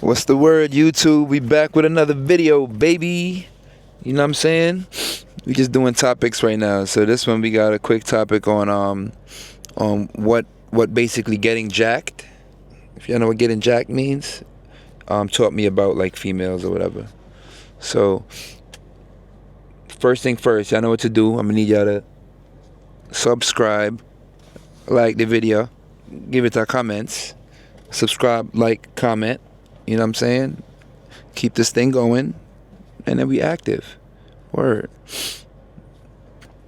What's the word, YouTube? We back with another video, baby. You know what I'm saying? We just doing topics right now. So this one we got a quick topic on what basically getting jacked. If you know what getting jacked means, taught me about like females or whatever. So first thing first, y'all know what to do. I'm gonna need y'all to subscribe, like the video, give it our comments, subscribe, like, comment. You know what I'm saying? Keep this thing going, and then we active. Word.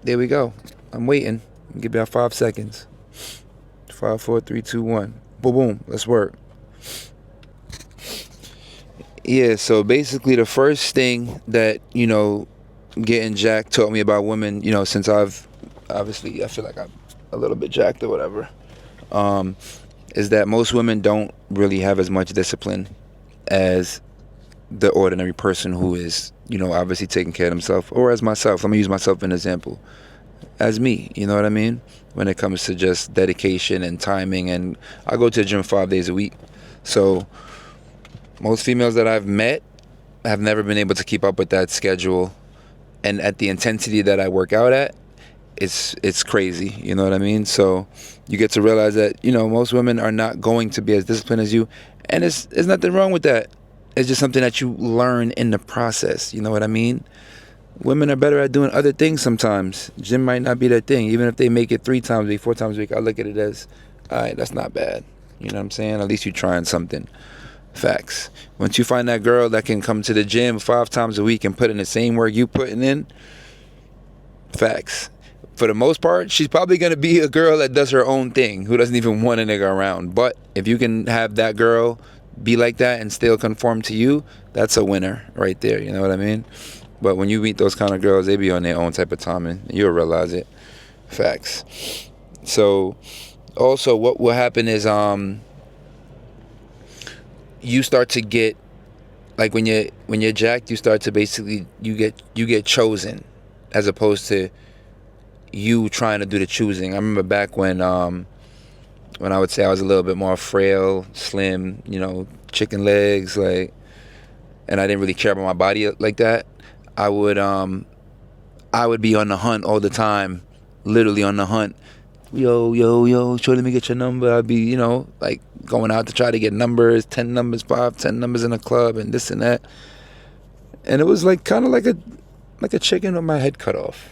There we go. I'm waiting. Give me about 5 seconds. 5, 4, 3, 2, 1. Boom, boom. Let's work. Yeah, so basically the first thing that, Gettin Jacked taught me about women, since I've, obviously, I feel like I'm a little bit jacked or whatever, is that most women don't really have as much discipline as the ordinary person who is, obviously taking care of themselves, or as myself. Let me use myself as an example. As me, you know what I mean? When it comes to just dedication and timing, and I go to the gym 5 days a week. So most females that I've met have never been able to keep up with that schedule, and at the intensity that I work out at, it's crazy, you know what I mean? So you get to realize that, most women are not going to be as disciplined as you, and there's nothing wrong with that. It's just something that you learn in the process, you know what I mean? Women are better at doing other things sometimes. Gym might not be their thing. Even if they make it 3 times a week, 4 times a week, I look at it as, all right, that's not bad. You know what I'm saying? At least you're trying something. Facts. Once you find that girl that can come to the gym 5 times a week and put in the same work you putting in, facts. For the most part, she's probably going to be a girl that does her own thing, who doesn't even want a nigga around. But if you can have that girl be like that and still conform to you, that's a winner right there. You know what I mean? But when you meet those kind of girls, they be on their own type of timing. You'll realize it. Facts. So also what will happen is you start to get, like when you're jacked, you start to basically you get chosen, as opposed to you trying to do the choosing. I remember back when I would say I was a little bit more frail, slim, chicken legs, like, and I didn't really care about my body like that. I would be on the hunt all the time, literally on the hunt. Yo, sure, let me get your number. I'd be, like going out to try to get numbers, 10 numbers, 10 numbers in a club and this and that. And it was like kind of like a chicken with my head cut off.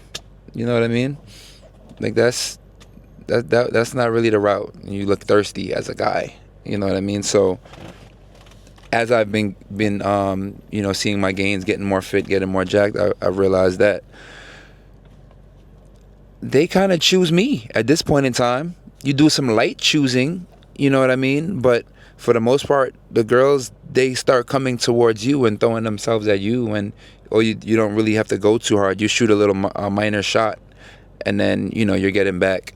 You know what I mean? Like that's not really the route. You look thirsty as a guy. You know what I mean? So as I've been seeing my gains, getting more fit, getting more jacked, I realized that they kind of choose me at this point in time. You do some light choosing, you know what I mean? But for the most part, the girls, they start coming towards you and throwing themselves at you, or you don't really have to go too hard. You shoot a little minor shot, and then you're getting back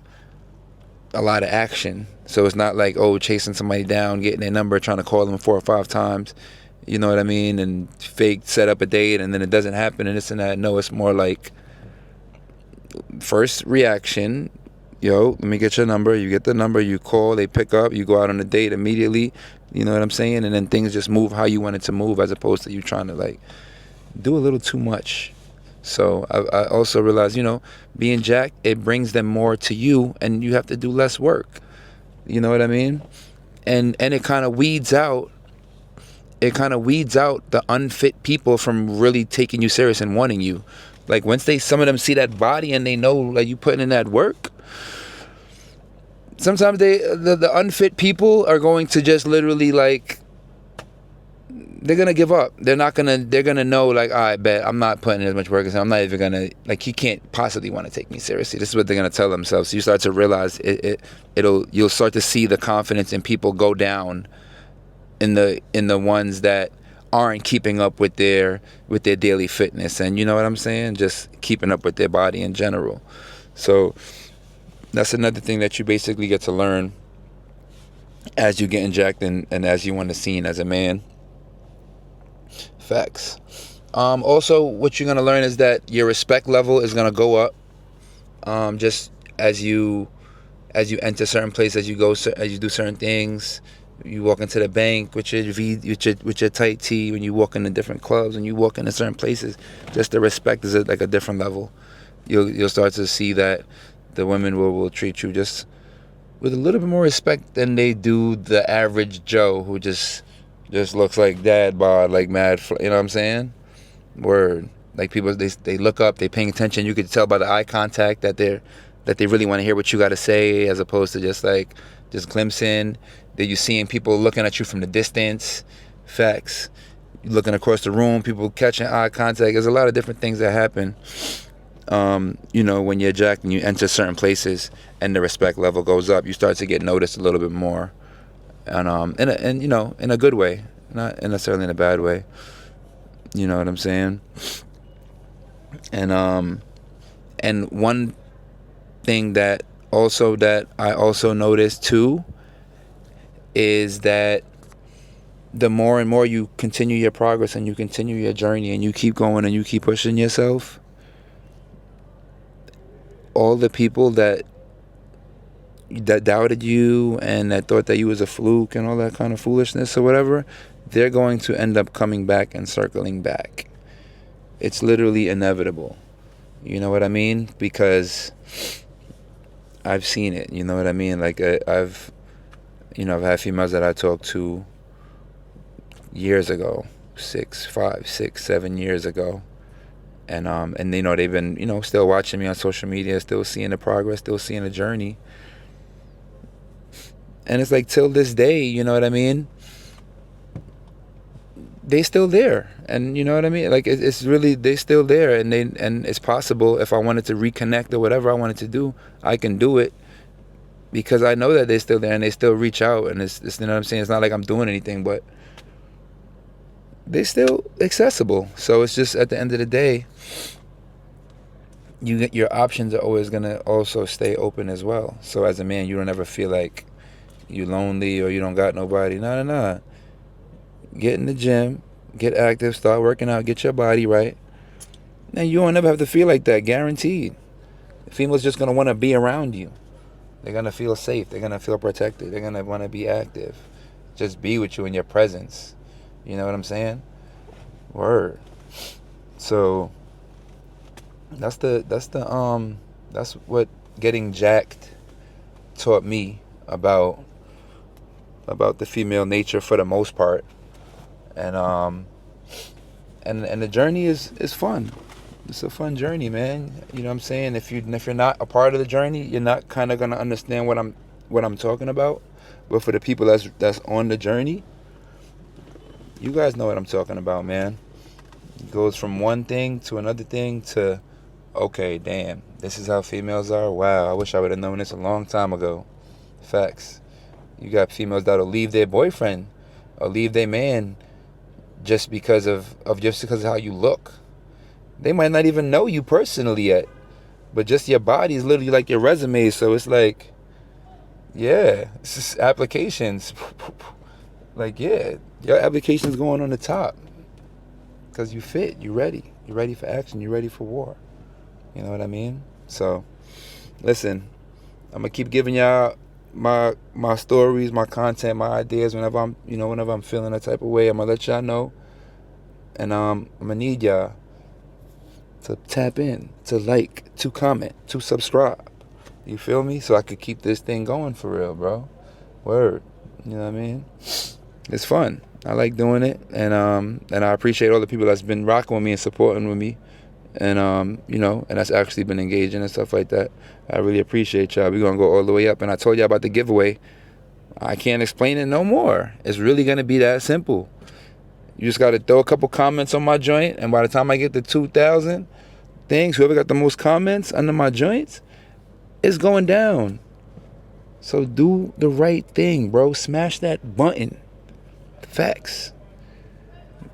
a lot of action. So it's not like, chasing somebody down, getting their number, trying to call them 4 or 5 times, you know what I mean, and fake set up a date and then it doesn't happen and this and that. No, it's more like first reaction, let me get your number. You get the number, you call, they pick up, you go out on a date immediately, you know what I'm saying, and then things just move how you want it to move, as opposed to you trying to like do a little too much. So I also realized, being jacked, it brings them more to you, and you have to do less work. You know what I mean? And it kind of weeds out the unfit people from really taking you serious and wanting you. Like once some of them see that body and they know like you putting in that work, sometimes the unfit people are going to just literally like, they're gonna give up. They're gonna know like, all right, bet I'm not putting in as much work as him. I'm not even gonna, like, he can't possibly want to take me seriously. This is what they're gonna tell themselves. So you start to realize you'll start to see the confidence in people go down in the ones that aren't keeping up with their daily fitness, and you know what I'm saying, just keeping up with their body in general. So that's another thing that you basically get to learn as you getting jacked and as you want to seen as a man. Facts. Also, what you're going to learn is that your respect level is going to go up, just as you enter certain places, as you do certain things. You walk into the bank with your with your tight tee. When you walk into different clubs, when you walk into certain places, just the respect is at like a different level. You'll start to see that the women will treat you just with a little bit more respect than they do the average Joe who just looks like dad bod, like mad. You know what I'm saying? Word. Like people, they look up, they paying attention. You could tell by the eye contact that they really want to hear what you got to say, as opposed to just glimpsing. That you seeing people looking at you from the distance. Facts. You looking across the room, people catching eye contact. There's a lot of different things that happen. When you're jacked and you enter certain places and the respect level goes up, you start to get noticed a little bit more, and in a good way, not necessarily in a bad way. You know what I'm saying? And one thing that I also noticed too is that the more and more you continue your progress and you continue your journey and you keep going and you keep pushing yourself, all the people that doubted you and that thought that you was a fluke and all that kind of foolishness or whatever, they're going to end up coming back and circling back. It's literally inevitable. You know what I mean? Because I've seen it. You know what I mean? Like I've had females that I talked to years ago, 5, 6, 7 years ago, and they've been still watching me on social media, still seeing the progress, still seeing the journey, and it's like till this day, you know what I mean? They still there, and you know what I mean? Like it's really, they still there, and it's possible if I wanted to reconnect or whatever I wanted to do, I can do it, because I know that they're still there and they still reach out, and it's you know what I'm saying? It's not like I'm doing anything, but they're still accessible. So it's just at the end of the day, your options are always gonna also stay open as well. So as a man, you don't ever feel like you lonely or you don't got nobody. Nah. Get in the gym, get active, start working out, get your body right, and you won't ever have to feel like that, guaranteed. Females just gonna want to be around you. They're gonna feel safe. They're gonna feel protected. They're gonna want to be active. Just be with you in your presence. You know what I'm saying? Word. So that's what Getting Jacked taught me about the female nature for the most part. And the journey is fun. It's a fun journey, man. You know what I'm saying? If you're not a part of the journey, you're not kind of gonna understand what I'm talking about. But for the people that's on the journey, you guys know what I'm talking about, man. It goes from one thing to another thing to, okay, damn, this is how females are. Wow, I wish I would have known this a long time ago. Facts. You got females that'll leave their boyfriend or leave their man just because of how you look. They might not even know you personally yet, but just your body is literally like your resume. So it's like, yeah, it's just applications. Like, yeah, your application's going on the top because you fit, you're ready for action, you're ready for war. You know what I mean? So listen, I'm gonna keep giving y'all my stories, my content, my ideas whenever I'm feeling a type of way. I'm gonna let y'all know, and I'm gonna need y'all to tap in, to like, to comment, to subscribe. You feel me? So I could keep this thing going for real, bro. Word. You know what I mean? It's fun. I like doing it, and I appreciate all the people that's been rocking with me and supporting with me, and and that's actually been engaging and stuff like that. I really appreciate y'all. We're gonna go all the way up, and I told y'all about the giveaway. I can't explain it no more. It's really gonna be that simple. You just gotta throw a couple comments on my joint, and by the time I get to 2,000 things, whoever got the most comments under my joints, it's going down. So do the right thing, bro. Smash that button. Facts.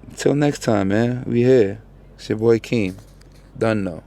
Until next time, man. We here. It's your boy Keem. Done though.